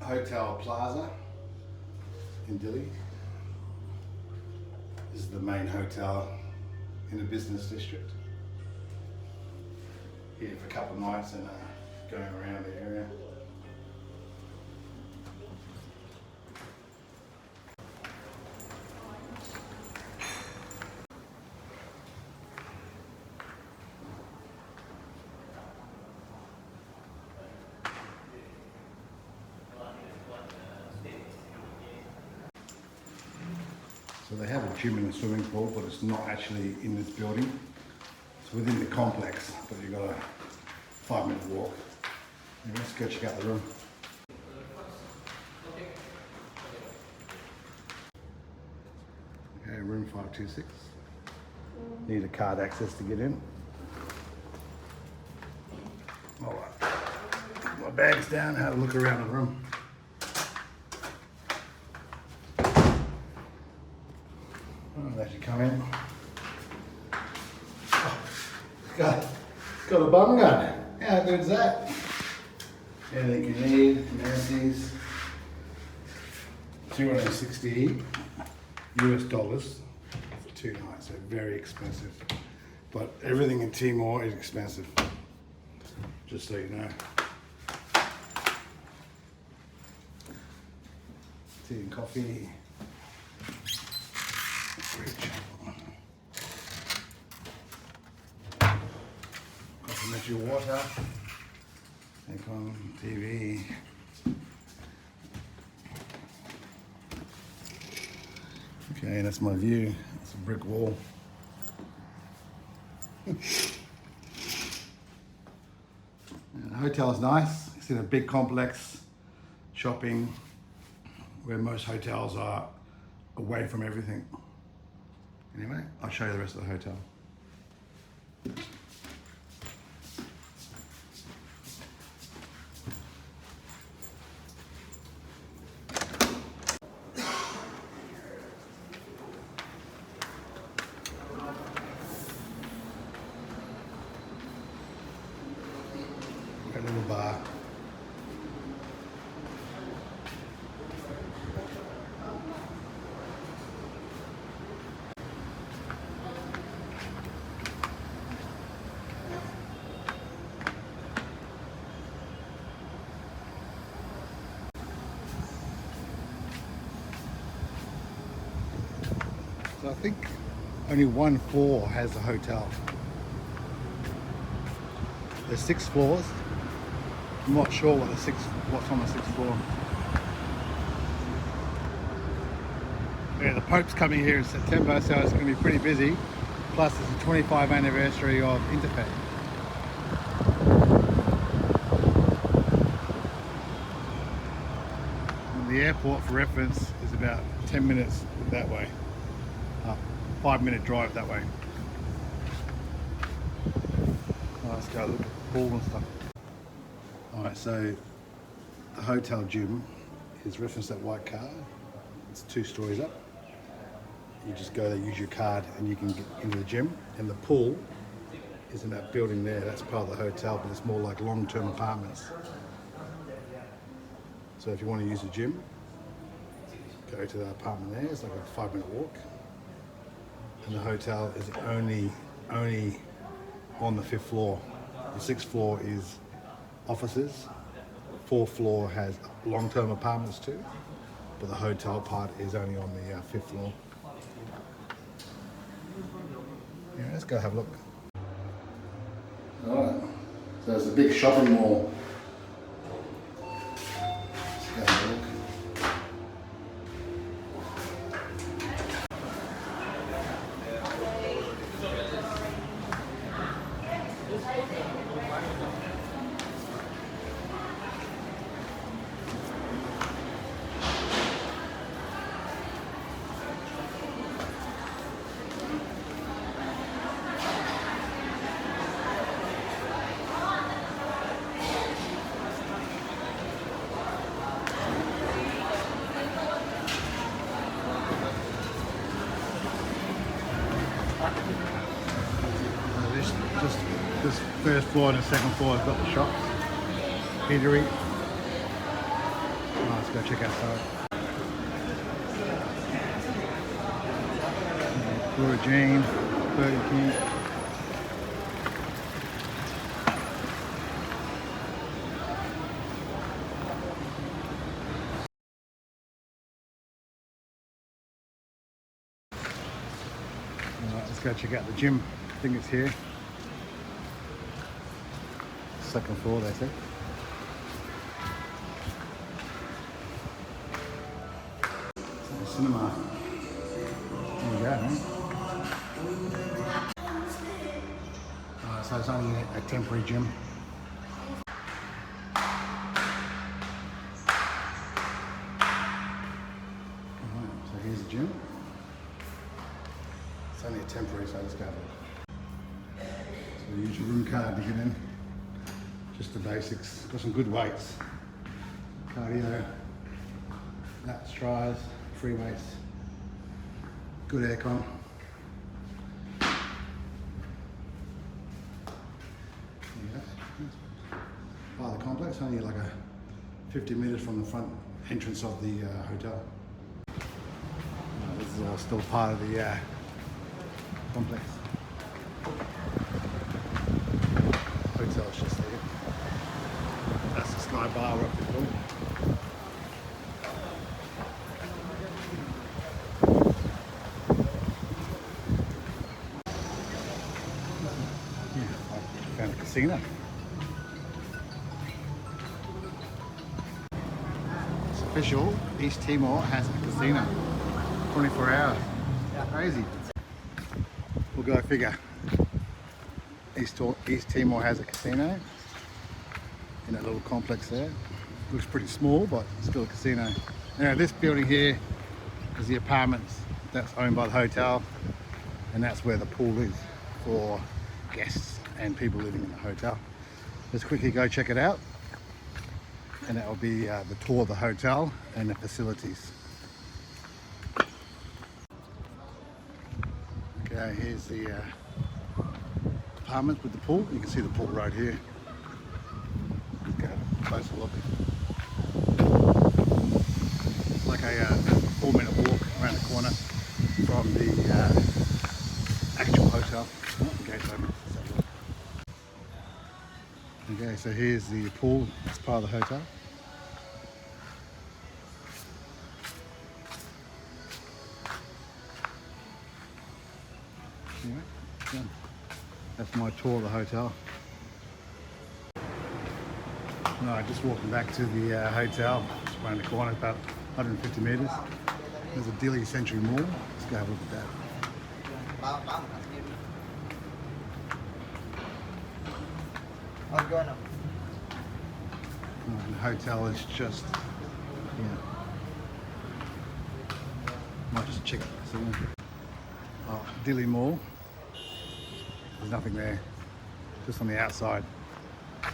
Hotel Plaza in Dili. This is the main hotel in the business district. Here for a couple of nights and going around the area. So they have a gym and a swimming pool, but it's not actually in this building. It's within the complex, but you've got a 5-minute walk. Anyway, let's go check out the room. Okay, room 526. Need a card access to get in. All right. My bag's down, have a look around the room. As you come in, it's got a bum gun. How good is that? Anything you need, Macy's. $260 US for 2 nights, so very expensive. But everything in Timor is expensive, just so you know. Tea and coffee. Complimentary water, aircon, TV. Okay, that's my view. It's a brick wall. The hotel is nice. It's in a big complex, shopping, where most hotels are away from everything. Anyway, I'll show you the rest of the hotel. Got a little bar. So I think only one floor has a hotel. There's 6 floors. I'm not sure what's on the 6th floor. Yeah, the Pope's coming here in September, so it's going to be pretty busy. Plus, it's the 25th anniversary of Interfaith. And the airport, for reference, is about 10 minutes that way. 5-minute drive that way. Oh, let's go look at the pool and stuff. Alright, so the hotel gym is referenced that white car. It's 2 stories up. You just go there, use your card, and you can get into the gym. And the pool is in that building there. That's part of the hotel, but it's more like long-term apartments. So if you want to use the gym, go to the apartment there. It's like a 5-minute walk. And the hotel is only on the 5th floor. The 6th floor is offices. 4th floor has long-term apartments too, but the hotel part is only on the 5th floor. Yeah, let's go have a look. Alright, so there's a big shopping mall. Let's go have a look. This first floor and the second floor has got the shops, eatery. Let's go check outside. Laura Jean, Burger King. Alright, let's go check out the gym. I think it's here. Second floor, they say. Cinema. There we go, man. So it's only a temporary gym. So here's the gym. It's only a temporary, so let's go have a look. So you use your room card to get in. Just the basics. Got some good weights. Cardio, lats, tries, free weights. Good aircon. By the complex, only like a 50 metres from the front entrance of the hotel. This is all still part of the complex. Hotel's just there. That's the Sky Bar we're up the hill. Found a casino. It's official, East Timor has a casino. 24 hours. Crazy. We'll go figure. East Timor has a casino in that little complex there. Looks pretty small, but still a casino. Now this building here is the apartments that's owned by the hotel, and that's where the pool is for guests and people living in the hotel. Let's quickly go check it out, and that will be the tour of the hotel and the facilities. Okay, here's the apartments with the pool. You can see the pool right here. Let's go have a closer look. It's like a 4-minute walk around the corner from the actual hotel. Oh, the gate's open. Okay, so here's the pool. It's part of the hotel. Yeah. That's my tour of the hotel. No, just walking back to the hotel, just around the corner, about 150 metres. There's a Dili Century Mall. Let's go have a look at that. The hotel is just, might just check it. Dili Mall. There's nothing there, just on the outside. I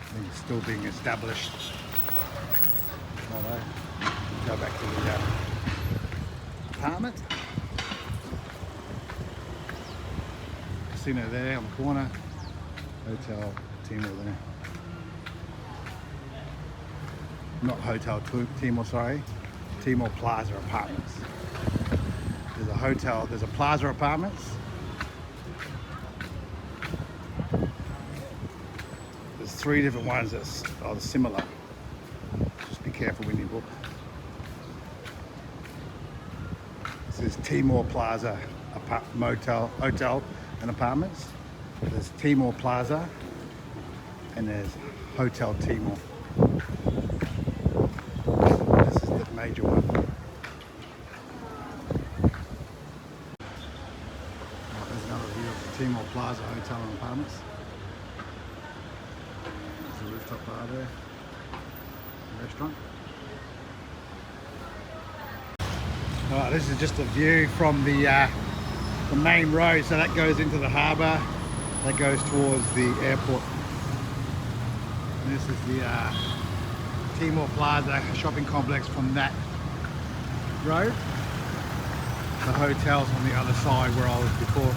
think it's still being established. Although, go back to the apartment. Casino there on the corner. Hotel Timor there. Not Hotel Timor, sorry. Timor Plaza Apartments. There's a hotel, there's a Plaza Apartments. There's 3 different ones that are similar. Just be careful when you book. This is Timor Plaza Hotel and Apartments. There's Timor Plaza and there's Hotel Timor. This is the major one. There's another view of the Timor Plaza Hotel and Apartments. There's a rooftop bar there, a restaurant. Alright, this is just a view from the main road, so that goes into the harbour, that goes towards the airport. And this is the Timor Plaza shopping complex from that road. The hotel's on the other side where I was before.